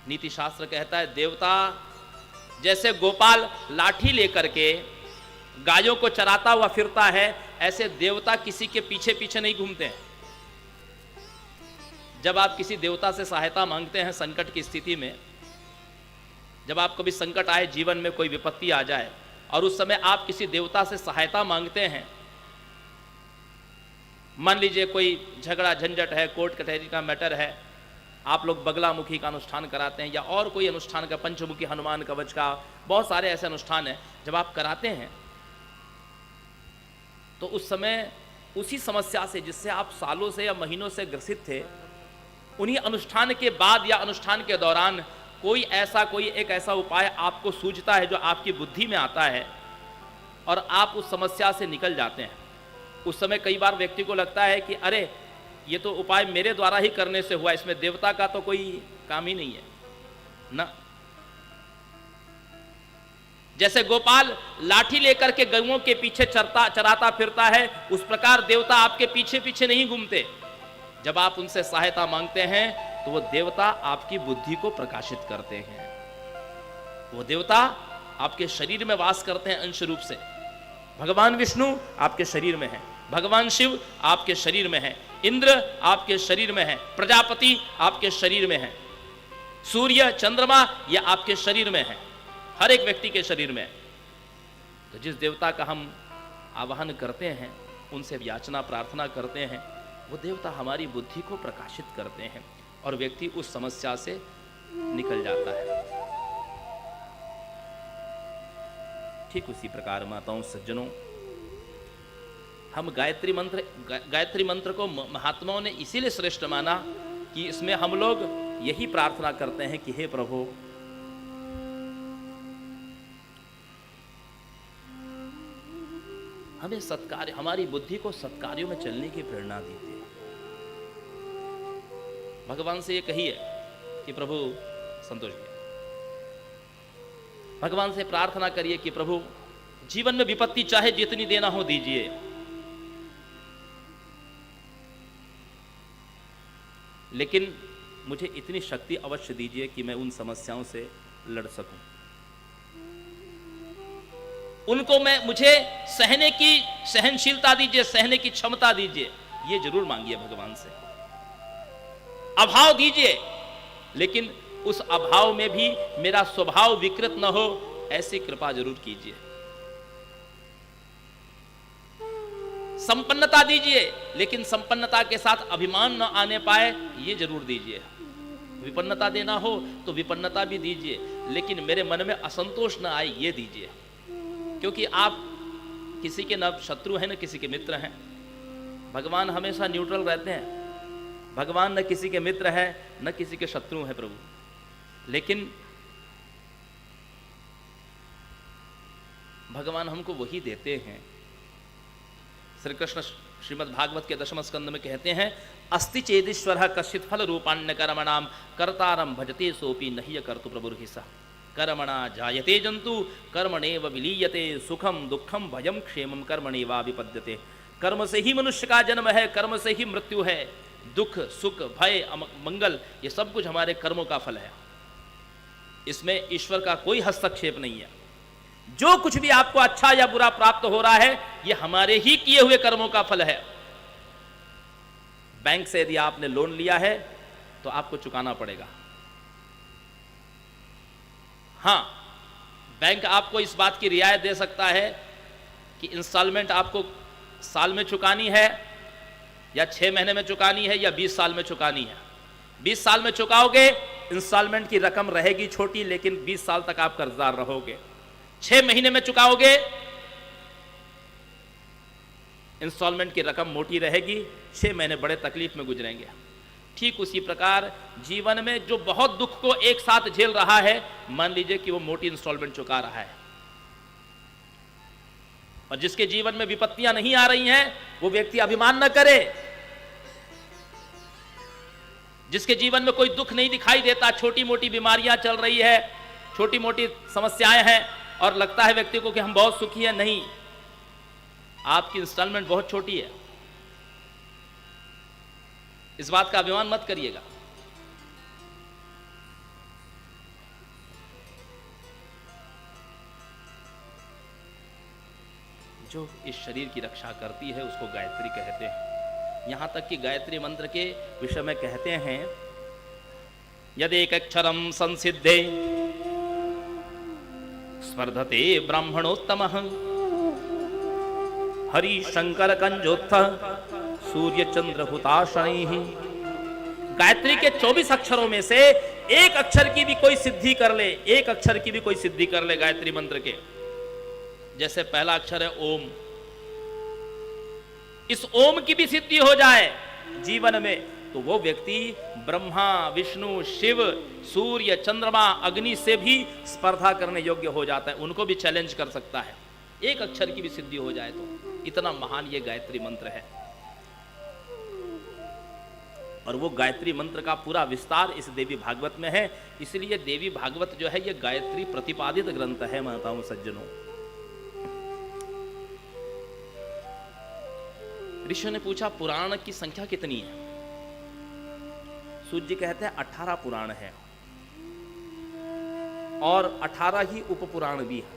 नीति शास्त्र कहता है देवता जैसे गोपाल लाठी लेकर के गायों को चराता हुआ फिरता है, ऐसे देवता किसी के पीछे पीछे नहीं घूमते हैं। जब आप किसी देवता से सहायता मांगते हैं संकट की स्थिति में, जब आप कभी संकट आए, जीवन में कोई विपत्ति आ जाए और उस समय आप किसी देवता से सहायता मांगते हैं, मान लीजिए कोई झगड़ा झंझट है, कोर्ट कचहरी का मैटर है, आप लोग बगलामुखी का अनुष्ठान कराते हैं या और कोई अनुष्ठान का, पंचमुखी हनुमान कवच का, बहुत सारे ऐसे अनुष्ठान हैं, जब आप कराते हैं तो उस समय उसी समस्या से जिससे आप सालों से या महीनों से ग्रसित थे, उन्हीं अनुष्ठान के बाद या अनुष्ठान के दौरान कोई एक ऐसा उपाय आपको सूझता है जो आपकी बुद्धि में आता है और आप उस समस्या से निकल जाते हैं। उस समय कई बार व्यक्ति को लगता है कि अरे ये तो उपाय मेरे द्वारा ही करने से हुआ, इसमें देवता का तो कोई काम ही नहीं है ना। जैसे गोपाल लाठी लेकर के गऊओं के पीछे चराता फिरता है, उस प्रकार देवता आपके पीछे पीछे नहीं घूमते। जब आप उनसे सहायता मांगते हैं तो वो देवता आपकी बुद्धि को प्रकाशित करते हैं। वो देवता आपके शरीर में वास करते हैं अंश रूप से। भगवान विष्णु आपके शरीर में है, भगवान शिव आपके शरीर में है, इंद्र आपके शरीर में है, प्रजापति आपके शरीर में है, सूर्य चंद्रमा ये आपके शरीर में है, हर एक व्यक्ति के शरीर में है। तो जिस देवता का हम आवाहन करते हैं, उनसे याचना प्रार्थना करते हैं, वो देवता हमारी बुद्धि को प्रकाशित करते हैं और व्यक्ति उस समस्या से निकल जाता है। ठीक उसी प्रकार माताओं सज्जनों, हम गायत्री मंत्र को महात्माओं ने इसीलिए श्रेष्ठ माना कि इसमें हम लोग यही प्रार्थना करते हैं कि हे प्रभु, हमें सत्कार्य, हमारी बुद्धि को सत्कार्यों में चलने की प्रेरणा दीजिए। भगवान से ये कहिए कि प्रभु संतोष दिए, भगवान से प्रार्थना करिए कि प्रभु जीवन में विपत्ति चाहे जितनी देना हो दीजिए, लेकिन मुझे इतनी शक्ति अवश्य दीजिए कि मैं उन समस्याओं से लड़ सकूं, उनको मुझे सहने की सहनशीलता दीजिए, सहने की क्षमता दीजिए। ये जरूर मांगिए भगवान से। अभाव दीजिए, लेकिन उस अभाव में भी मेरा स्वभाव विकृत न हो, ऐसी कृपा जरूर कीजिए। संपन्नता दीजिए, लेकिन संपन्नता के साथ अभिमान न आने पाए, ये जरूर दीजिए। विपन्नता देना हो तो विपन्नता भी दीजिए, लेकिन मेरे मन में असंतोष न आए, ये दीजिए। क्योंकि आप किसी के न शत्रु हैं न किसी के मित्र हैं। भगवान हमेशा न्यूट्रल रहते हैं। भगवान न किसी के मित्र हैं न किसी के शत्रु हैं प्रभु, लेकिन भगवान हमको वही देते हैं। श्री कृष्ण श्रीमद् भागवत के 10वें स्कंद में कहते हैं, अस्ति चेदीश्वर कश्चित् फल रूपाण्य कर्मणाम कर्तारं भजते सोपि नह्य कर्तु प्रभुर्हिसः कर्मणा जायते जंतु कर्मणेव विलीयते सुखम दुखम भयम क्षेमम कर्मणेवा विपद्यते। कर्म से ही मनुष्य का जन्म है, कर्म से ही मृत्यु है। दुख सुख भय मंगल ये सब कुछ हमारे कर्मों का फल है। इसमें ईश्वर का कोई हस्तक्षेप नहीं है। जो कुछ भी आपको अच्छा या बुरा प्राप्त हो रहा है, ये हमारे ही किए हुए कर्मों का फल है। बैंक से यदि आपने लोन लिया है तो आपको चुकाना पड़ेगा। हाँ, बैंक आपको इस बात की रियायत दे सकता है कि इंस्टॉलमेंट आपको साल में चुकानी है या 6 महीने में चुकानी है या 20 साल में चुकानी है। 20 साल में चुकाओगे, इंस्टॉलमेंट की रकम रहेगी छोटी, लेकिन 20 साल तक आप कर्जदार रहोगे। 6 महीने में चुकाओगे, इंस्टॉलमेंट की रकम मोटी रहेगी, 6 महीने बड़े तकलीफ में गुजरेंगे। ठीक उसी प्रकार जीवन में जो बहुत दुख को एक साथ झेल रहा है, मान लीजिए कि वो मोटी इंस्टॉलमेंट चुका रहा है, और जिसके जीवन में विपत्तियां नहीं आ रही हैं, वो व्यक्ति अभिमान न करे। जिसके जीवन में कोई दुख नहीं दिखाई देता, छोटी मोटी बीमारियां चल रही है, छोटी मोटी समस्याएं हैं, और लगता है व्यक्ति को कि हम बहुत सुखी हैं, नहीं, आपकी इंस्टॉलमेंट बहुत छोटी है। इस बात का अभिमान मत करिएगा। जो इस शरीर की रक्षा करती है उसको गायत्री कहते हैं। यहाँ तक कि गायत्री मंत्र के विषय में कहते हैं, यदेक अक्षरम संसिद्धे स्पर्धते ब्राह्मणोत्तमः हरि शंकर कंजोत्थ सूर्य चंद्र हुताशनैः। गायत्री के 24 अक्षरों में से एक अक्षर की भी कोई सिद्धि कर ले, एक अक्षर की भी कोई सिद्धि कर ले गायत्री मंत्र के, जैसे पहला अक्षर है ओम, इस ओम की भी सिद्धि हो जाए जीवन में, तो वो व्यक्ति ब्रह्मा विष्णु शिव सूर्य चंद्रमा अग्नि से भी स्पर्धा करने योग्य हो जाता है, उनको भी चैलेंज कर सकता है। एक अक्षर की भी सिद्धि हो जाए तो इतना महान ये गायत्री मंत्र है। और वो गायत्री मंत्र का पूरा विस्तार इस देवी भागवत में है, इसलिए देवी भागवत जो है ये गायत्री प्रतिपादित ग्रंथ है माताओं सज्जनों। ऋषियों ने पूछा पुराण की संख्या कितनी है? सूत जी कहते हैं 18 पुराण है और 18 ही उपपुराण भी है।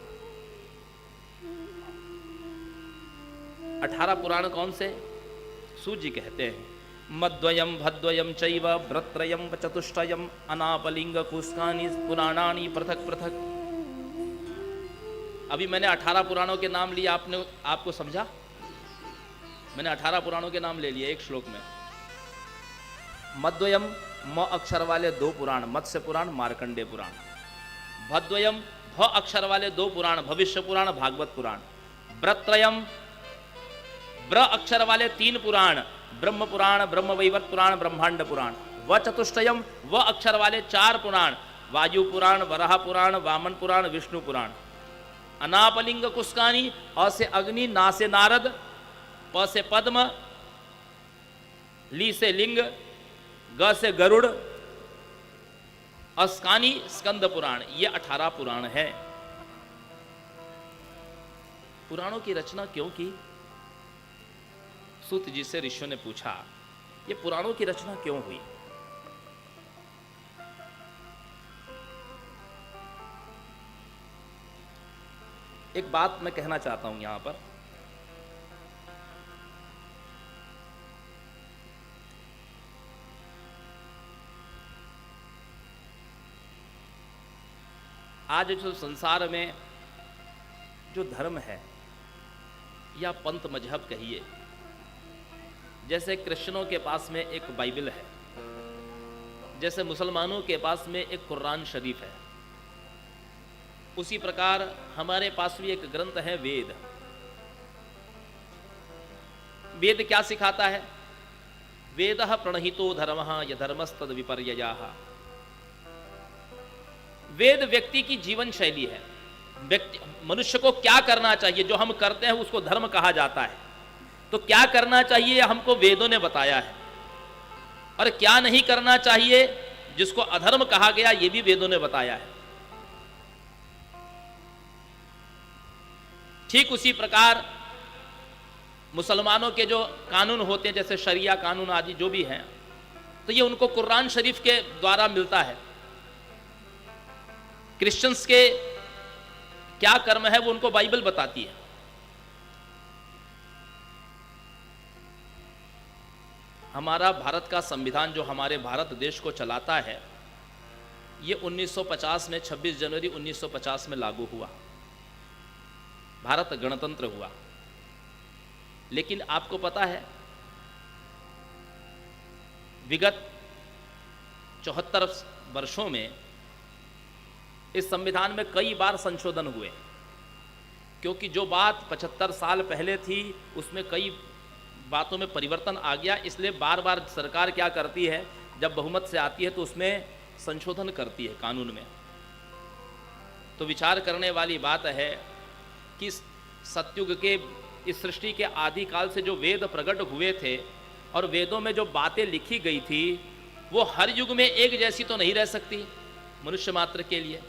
18 पुराण कौन से? सूत जी कहते हैं मद्वयम भद्वयम चैव भ्रत्रयम चतुष्टयम अनापलिंग कुस्कानि पुराणानि पृथक पृथक। अभी मैंने 18 पुराणों के नाम लिए, आपने आपको समझा? मैंने 18 पुराणों के नाम ले लिए एक श्लोक में। मद्वयम म अक्षर वाले 2 पुराण, मत्स्य पुराण मार्कंडे पुराण। भद्वयम भ अक्षर वाले 2 पुराण, भविष्य पुराण भागवत पुराण। भ्रत्रयम ब्र अक्षर वाले 3 पुराण, ब्रह्म पुराण ब्रह्म वैवर्त पुराण ब्रह्मांड पुराण। व चतुष्टयम व अक्षर वाले 4 पुराण, वायु पुराण वराह पुराण वामन पुराण विष्णु पुराण। अनापलिंग कुस्कानी, अ से अग्नि, ना से नारद, प से पद्म, ली से लिंग, ग से गरुड़, अस्कानी स्कंद पुराण। ये 18 पुराण है। पुराणों की रचना क्यों की? सूत जी से ऋषियों ने पूछा ये पुराणों की रचना क्यों हुई? एक बात मैं कहना चाहता हूं यहां पर। आज जो संसार में जो धर्म है या पंथ मजहब कहिए, जैसे क्रिश्चियनों के पास में एक बाइबल है, जैसे मुसलमानों के पास में एक कुरान शरीफ है, उसी प्रकार हमारे पास भी एक ग्रंथ है वेद। वेद क्या सिखाता है? वेदः प्रणहितो धर्मः यधर्मस्तद विपर्ययाः। वेद व्यक्ति की जीवन शैली है, व्यक्ति मनुष्य को क्या करना चाहिए, जो हम करते हैं उसको धर्म कहा जाता है। तो क्या करना चाहिए हमको वेदों ने बताया है, और क्या नहीं करना चाहिए जिसको अधर्म कहा गया ये भी वेदों ने बताया है। ठीक उसी प्रकार मुसलमानों के जो कानून होते हैं जैसे शरिया कानून आदि जो भी हैं, तो ये उनको कुरान शरीफ के द्वारा मिलता है। क्रिश्चियंस के क्या कर्म है वो उनको बाइबल बताती है। हमारा भारत का संविधान जो हमारे भारत देश को चलाता है, ये 1950 में 26 जनवरी 1950 में लागू हुआ, भारत गणतंत्र हुआ। लेकिन आपको पता है विगत 74 वर्षों में इस संविधान में कई बार संशोधन हुए, क्योंकि जो बात 75 साल पहले थी उसमें कई बातों में परिवर्तन आ गया। इसलिए बार बार सरकार क्या करती है, जब बहुमत से आती है तो उसमें संशोधन करती है कानून में। तो विचार करने वाली बात है कि सतयुग के इस सृष्टि के आदिकाल से जो वेद प्रकट हुए थे और वेदों में जो बातें लिखी गई थी वो हर युग में एक जैसी तो नहीं रह सकती मनुष्य मात्र के लिए,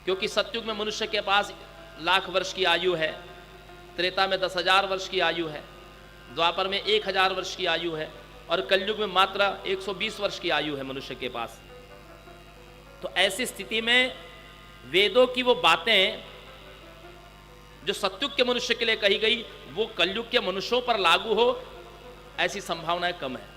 क्योंकि सतयुग में मनुष्य के पास लाख वर्ष की आयु है, त्रेता में 10,000 वर्ष की आयु है, द्वापर में 1,000 वर्ष की आयु है, और कलयुग में मात्र 120 वर्ष की आयु है मनुष्य के पास। तो ऐसी स्थिति में वेदों की वो बातें जो सत्युग के मनुष्य के लिए कही गई वो कलयुग के मनुष्यों पर लागू हो, ऐसी संभावनाएं कम है।